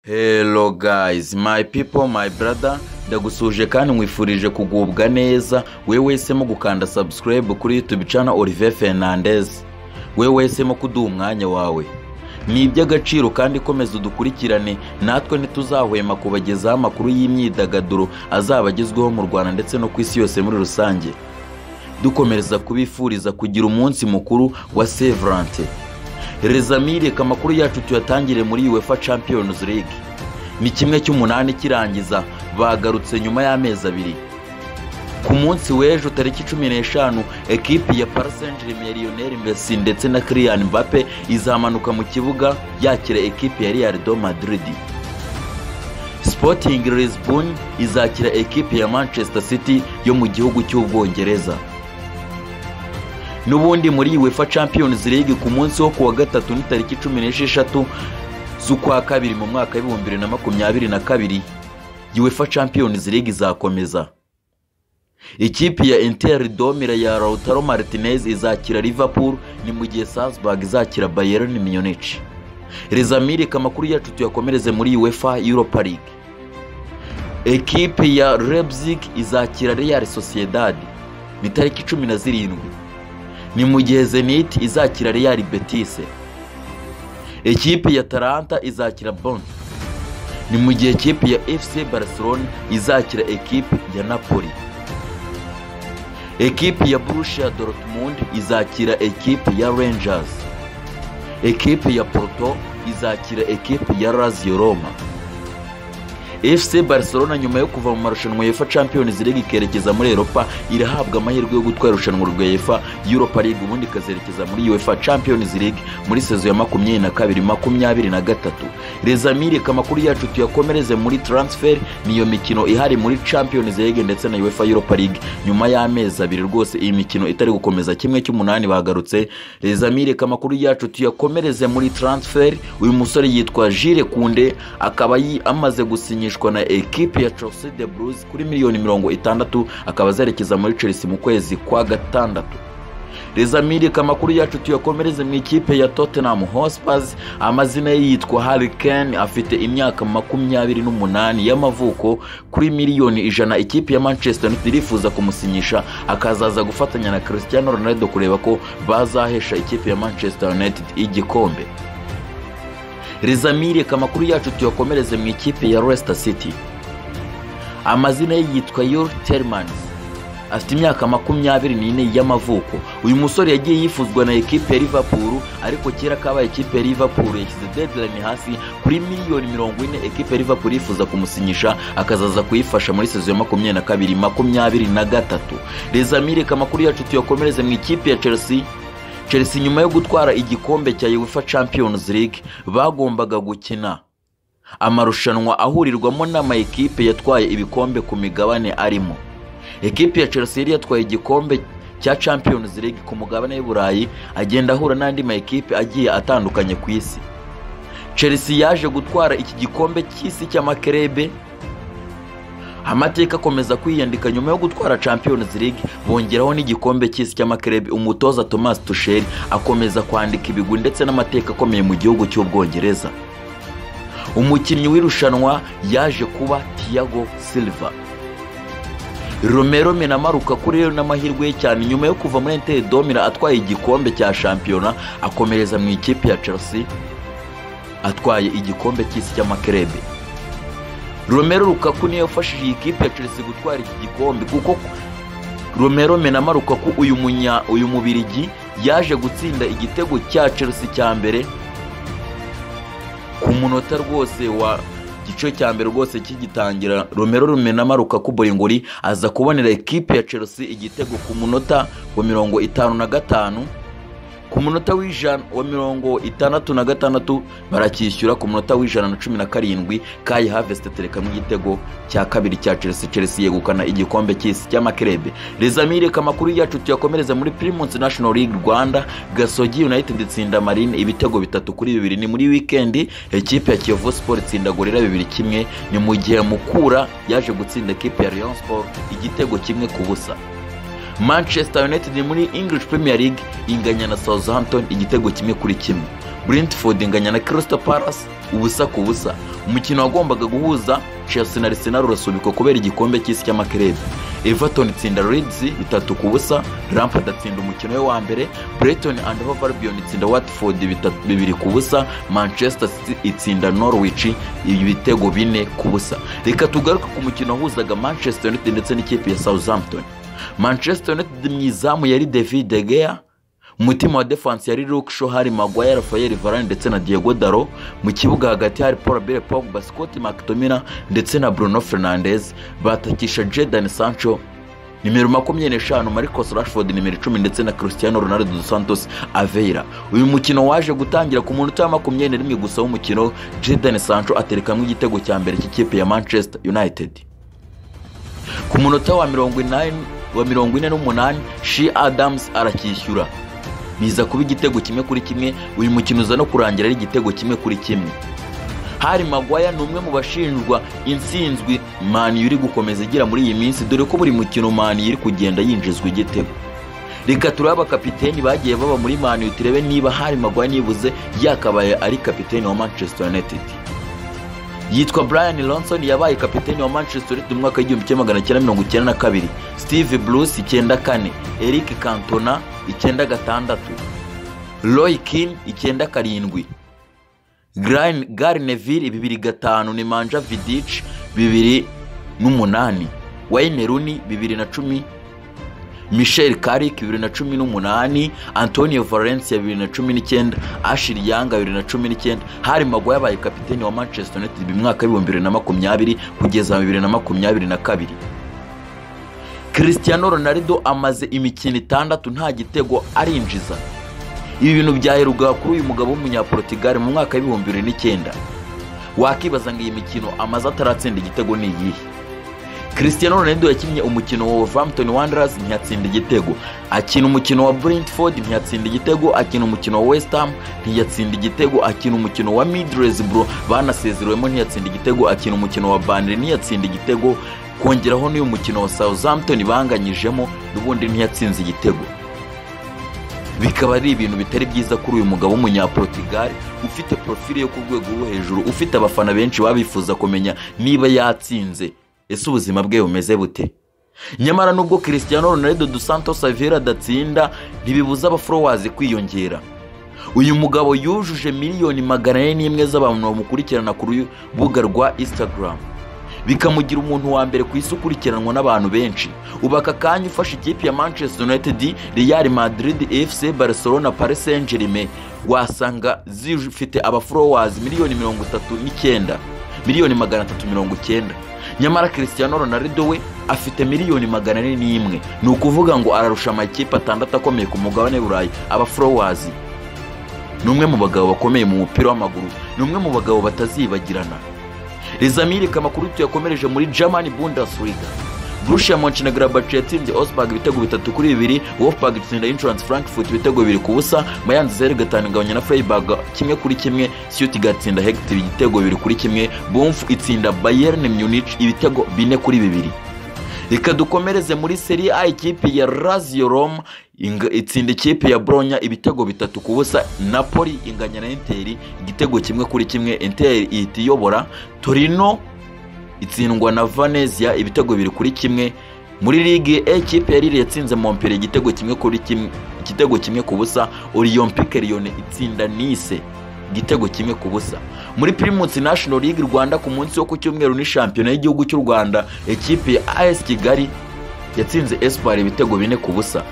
Hello guys, my people, my brother, ndagusuje kandi mwifurije kugubwa neza. Wewe wahisemo gukanda subscribe kuri YouTube channel Olivier Fernandez. Wewe wahisemo kuduha umwanya wawe. Ni iby'agaciro kandi komeza udukurikirane, natwe ntituzahwema kubagezaho amakuru y'imyidagaduro azabagezweho mu Rwanda ndetse no ku isi yose muri rusange. Dukomereza kubifuriza kugira umunsi mukuru wa Saint Valentin. Rezamire amakuru yacu tuyatangire muri UEFA Champions League. Ni kimwe cy'umunani kirangiza, bagarutse nyuma y'amezi abiri. Ku munsi w'ejo tariki 15 ekipi ya Paris Saint-Germain ya Lionel Messi ndetse na Kylian Mbappe izamanuka mu kibuga yakira ekipi ya Real Madrid. Sporting Lisbon izakira ekipi ya Manchester City yo mu gihugu cy'Ubwongereza. Nubundi muri UEFA Champions League ku munsi wo kuwa gatatu ni tariki 16 z'ukwa kabiri mu mwaka wa 2022 UEFA Champions League izakomeza. Ikipe ya Inter Domira ya Lautaro Martinez izakira Liverpool, ni mu gihe Salzburg izakira Bayern Munich. Rezamire amakuru yacu tuyakomereze muri UEFA Europa League. Ekipe ya Leipzig izakira Real Sociedad ni tariki 17. Ni mu gihe Zenit izakira Real Betis. Ekipe ya Atalanta izakira Bonn. Ni mu gihe ekipe ya FC Barcelona izakira ekipe ya Napoli. Ekipe ya Borussia Dortmund izakira ekipe ya Rangers. Ekipe ya Porto izakira ekipe ya Lazio Roma. FC Barcelona nyuma yo kuva mu marushanwa UEFA Champions League ikerekeza muri Europa irahabwa amahirwe yo gutwara irushanwa rwa UEFA Europa League, ubundi ikazerekeza muri UEFA Champions League muri sezo ya 22-23. Rezamire amakuru yacu tuyakomereze muri transfer, niyo mikino ihari muri Champions League ndetse na UEFA Europa League nyuma y'amezi abiri rwose iyi mikino itari gukomeza. Kimwe cy'umunani bagarutse. Rezamire amakuru yacu tuyakomereze muri transfer. Uyu musore yitwa Jules Koundé akaba amaze gusinya na ekipe ya Chelsea de Blues kuri $60,000,000 akaba azerekeza muri Chelsea mu kwezi kwa gatandatu. Rezamire amakuru yacu tuyakomereze mu ikipe ya Tottenham Hotspur. Amazina ye yitwa Harry Kane, afite imyaka 28 y'amavuko, kuri $100,000,000 ikipe ya Manchester United irifuza kumusinyisha akazaza gufatanya na Cristiano Ronaldo kureba ko bazahesha ikipe ya Manchester United igikombe. Rezamire amakuru yacu tuyakomereze mu ikipe ya Leicester City. Amazina ye yitwa Yuri Tielemans, afite imyaka 24 y'amavuko. Uyu musore yagiye yifuzwa na ekipe ya Liverpool, ariko kera kabaye ekipe ya Liverpool yashyize deadline hasi kuri $40,000,000. Ekipe ya Liverpool ifuza kumusinyisha akazaza kuyifasha muri sezo ya 22-23. Rezamire amakuru yacu tuyakomereze mu ikipe ya Chelsea nyuma yo gutwara igikombe cya UEFA Champions League bagombaga gukina amarushanwa ahurirwamo n'ama ekipe yatwaye ibikombe ku migabane arimo. Ekipe ya Chelsea yari yatwaye igikombe cya Champions League ku mugabane w'Uburayi, agenda ahura n'andi ma ekipe agiye atandukanye ku isi. Chelsea yaje gutwara iki gikombe cy'isi cy'amakerebe. Amateka akomeza kwiyandika nyuma yo gutwara Champions League, bongeraho n'igikombe cy'isi cy'amakerebe. Umutoza Thomas Tuchel akomeza kwandika ibigwi ndetse n'amateka akomeye mu gihugu cy'Ubwongereza. Umukinnyi w'irushanwa yaje kuba Thiago Silva. Romero Menamaruka kuri rero n'amahirwe ye cyane nyuma yo kuva muri Inter Domira atwaye igikombe cya shampiyona, akomereza mu ikipe ya Chelsea atwaye igikombe cy'isi cy'amakerebe. Romero Lukaku niyo yafashije ikipe ya Chelsea gutwara iki gikombe, kuko Romero Menamaruka uyu mubirigi yaje gutsinda igitego cya Chelsea cya mbere ku munota rwose wa gice cya mbere rwose kigitangira. Romero Menamaruka Boringoli aza kubonera ekipe ya Chelsea igitego ku munota wa 55. Ku munota w'ijana wa 66 barakishyura. Ku munota w'ijana na 17 Kai Havertz tereka mu gitego cya kabiri cya Chelsea yegukana igikombe cy'isi cy'amakerebe. Rezamire amakuru yacu tuyakomereza muri Primus National League Rwanda. Gasogi United itsinda Marine ibitego 3-2. Ni muri weekend ekipe ya Kiyovu Sport itsinda Gorilla 2-1. Ni mu gihe Mukura yaje gutsinda ekipe ya Rayon Sport igitego 1-0. Manchester United muri English Premier League inganya na Southampton igitego 1-1. Brentford inganya na Crystal Palace ubusa ku busa. Umukino wagombaga guhuza Chelsea na Arsenal urasubikwa kubera igikombe cy'isi cy'amakerebe. Everton itsinda Leeds 3-0, Lampard atsinda umukino we wa mbere, Brighton and Hove Albion itsinda Watford 2-0, Manchester City itsinda Norwich ibitego 4-0. Reka tugaruke ku mukino wahuzaga Manchester United ndetse n'ikipe ya Southampton. Manchester United mwizamu yari David De Gea, umutima wa defense yari Luke Shaw, hari Maguire, Rafael Varane ndetse na Diego Dalo. Mu kibuga hagati hari Paul Pogba, Scott McTominay ndetse na Bruno Fernandes. Batakisha Jadon Sancho, nimero 25, Marcus Rashford nimero 10 ndetse na Cristiano Ronaldo dos Santos Aveira. Uyu mukino waje gutangira ku munota wa 21 gusa w'umukino, Jadon Sancho aterekamwe igitego cya mbere cy'ikipe ya Manchester United. Ku munota wa 48 Shea Adams arakishyura, biza kuba igitego 1-1. Uyu mukino uza no kurangira ari igitego 1-1. Hari Maguire numwe mu bashinjwa insinzwi Man U iri gukomeza igira muri iyi minsi, dore ko buri mukino Man U iri kugenda yinjizwa igitego. Reka turaba kapiteni bagiye baba muri Man U turebe niba hari Maguire nibuze yakabaye ari kapiteni wa Manchester United. Yitwa Brian Johnson, yabaye kapiteni wa Manchester United mu mwaka wa 1992. Steve Bruce 94, Eric Cantona 96, Roy Keane 97, Gary Neville 2005, Nemanja Vidic 2008, Wayne Rooney 2010, Michel Carrick 2018, Antonio Valencia 2019, Ashley Young 2019. Hari Maguire yabaye kapiteni wa Manchester United mu mwaka wa 2020 kugeza 2022. Cristiano Ronaldo amaze imikino 6 nta gitego arinjiza. Ibi bintu byaheruka kuri uyu mugabo w'umunyaportugal mu mwaka wa 2009. Wakibaza ngo iyi mikino amaze ataratsinda igitego ni iyihe? Cristiano Ronaldo yakinnye umukino wa Wolverhampton Wanderers ntiyatsinda igitego, akina umukino wa Brentford ntiyatsinda igitego, akina umukino wa West Ham ntiyatsinda igitego, akina umukino wa Middlesbrough banasezerewemo ntiyatsinda igitego, akina umukino wa Burnley ntiyatsinda igitego, kongeraho n'uyu mukino wa Southampton banganyijemo n'ubundi ntiyatsinze igitego. Bikaba ari ibintu bitari byiza kuri uyu mugabo w'umunyaportugal ufite profile yo ku rwego rwo hejuru, ufite abafana benshi babifuza kumenya niba yatsinze. Ese ubuzima bwe bumeze bute? Nyamara nubwo Cristiano Ronaldo dos Santos Aveira datsinda, ntibibuza abafollowers kwiyongera. Uyu mugabo yujuje miliyoni 401 z'abantu bamukurikirana ku rubuga rwa Instagram, bikamugira umuntu wa mbere ku isi ukurikiranwa n'abantu benshi. Ubaka kanya ufashe ikipe ya Manchester United, Real Madrid, FC Barcelona, Paris Saint-Germain, wasanga zifite abafollowers miliyoni 39, miliyoni 390. Nyamara Cristiano Ronaldo we afite miliyoni 401. Ni ukuvuga ngo ararusha amakipe 6 akomeye ku mugabane w'Uburayi abafollowers. Numwe mu bagabo bakomeye mu mupira w'amaguru, numwe mu bagabo batazibagirana. Rizamiri amakuru tuyakomereje muri German Bundesliga. Borussia Mönchengladbach yatsinze Augsburg ibitego 3-2, Wolfsburg itsinda Eintracht Frankfurt ibitego 2-0, Mainz 0-5 inganya na Freiburg 1-1, Stuttgart itsinda Hegel ibitego 2-1, Bonf itsinda Bayern Munich ibitego 4-2. Reka dukomereze muri Serie A, ikipe ya Lazio Roma itsinda ikipe ya Bologna ibitego 3-0, Napoli inganya na Inter igitego 1-1, Inter itiyobora. Torino itsindwa na Venezia ibitego 2-1. Muri Ligue A, ikipe ya Lille yatsinze Montpellier igitego 1-0, Olympique Lyon itsinda Nice igitego 1-0. Muri Primus National League Rwanda ku munsi wo ku cyumweru ni shampiyona y'igihugu cy'u Rwanda, ikipe ya AS Kigali yatsinze Espoir ibitego 4-0,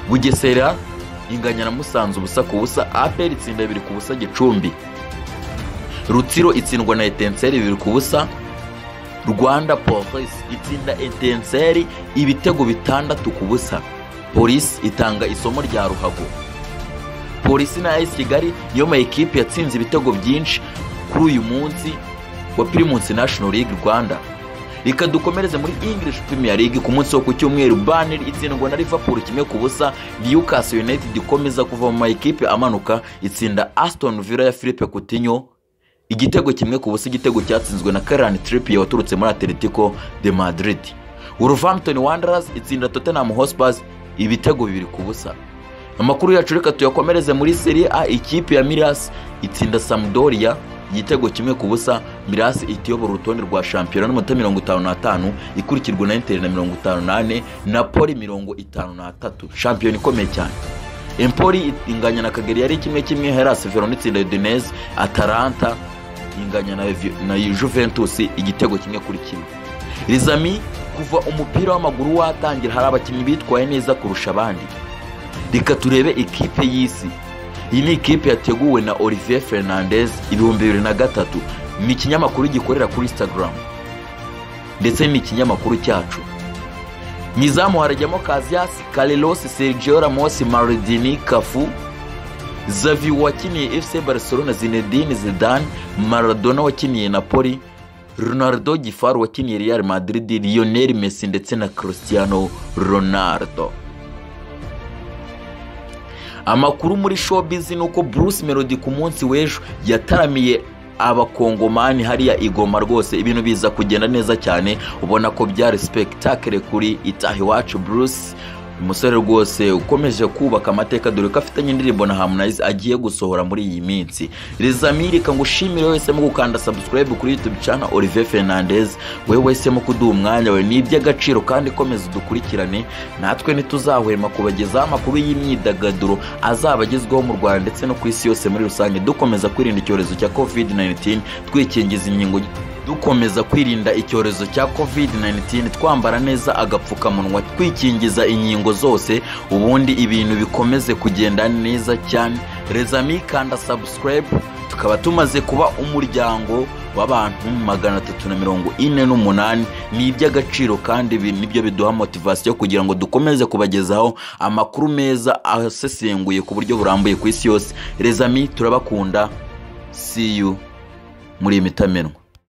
Bugesera inganya na Musanze 1-0, APR itsinda 2-0 Gicumbi, Rutsiro itsindwa na Etincelle 2-0, Rwanda Police itsinda Etincelle ibitego 6-0, Police itanga isomo rya ruhago. Police na AS Kigali niyo ma equipe yatsinze ibitego byinshi kuri uyu munsi wa Primus National League Rwanda. Reka dukomereze muri English Premier League ku munsi wo ku cyumweru, Burnley itsindwa na Liverpool 1-0, Newcastle United ikomeza kuva mu ma equipe amanuka itsinda Aston Villa ya Philippe Coutinho igitego 1-0, igitego cyatsinzwe na Kieran Trippier waturutse muri Atletico de Madrid. Wolverhampton Wanderers itsinda Tottenham Hotspur ibitego 2-0. Amakuru yacu reka tuyakomereze muri Serie A. Ikipe ya Milas itsinda Sampdoria igitego kimwe ku busa. Milas itiyobora urutonde rwa shampiyona n'amanota 55 ikurikirwa na Inter na 58, Napoli 53. Shampiyona ikomeye cyane. Empoli inganya na Cagliari kimwe, Hellas Verona itsinda Udinese, Atalanta inganya na Juventus igitego kimwe kuri kimwe. Rizami, kuva umupira w'amaguru watangira hari abakinnyi bitwaye neza kurusha abandi. Reka turebe ikipe y'isi. Iyi ni ikipe yateguwe na Olivier Fernandez 2003. Ni ikinyamakuru gikorera kuri Instagram ndetse ni ikinyamakuru cyacu. Mizamu harajyamo Casillas, Carlos, Sergio Ramos, Maldini, Cafu, Xavi wakiniye FC Barcelona, Zinedine Zidane, Maradona wakiniye Napoli, Ronaldo Gifaru wakiniye Real Madrid, Lionel Messi ndetse na Cristiano Ronaldo. Amakuru muri showbiz nuko Bruce Melody ku munsi w'ejo yataramiye abakongomani hariya Igoma. Rwose ibintu biza kugenda neza cyane, ubona ko byari spectacle kuri itahi wacu. Bruce umusore rwose ukomeje kubaka amateka, dore ko afitanye indirimbo na Harmonize agiye gusohora muri iyi minsi. Rezamiri kangushimire wese mu gukanda subscribe kuri YouTube channel Olivier Fernandez. Wewe wese mu kuduha umwanya we ni iby'agaciro, kandi komeza dukurikirane, natwe ntituzahwema kubagezaho amakuru y'imyidagaduro azabagezweho mu Rwanda ndetse no ku isi yose muri rusange, dukomeza kwirinda icyorezo cya COVID-19, twikingiza inkingo, dukomeza kwirinda icyorezo cya COVID-19, twambara neza agapfukamunwa, twikingiza inkingo zose, ubundi ibintu bikomeze kugenda neza cyane. Rezami kanda subscribe, tukaba tumaze kuba umuryango w'abantu 348. Ni iby'agaciro kandi nibyo biduha motivation kugira ngo dukomeze kubagezaho amakuru meza asesenguye ku buryo burambuye ku isi yose. Rezami turabakunda, see you muri imitamenwa.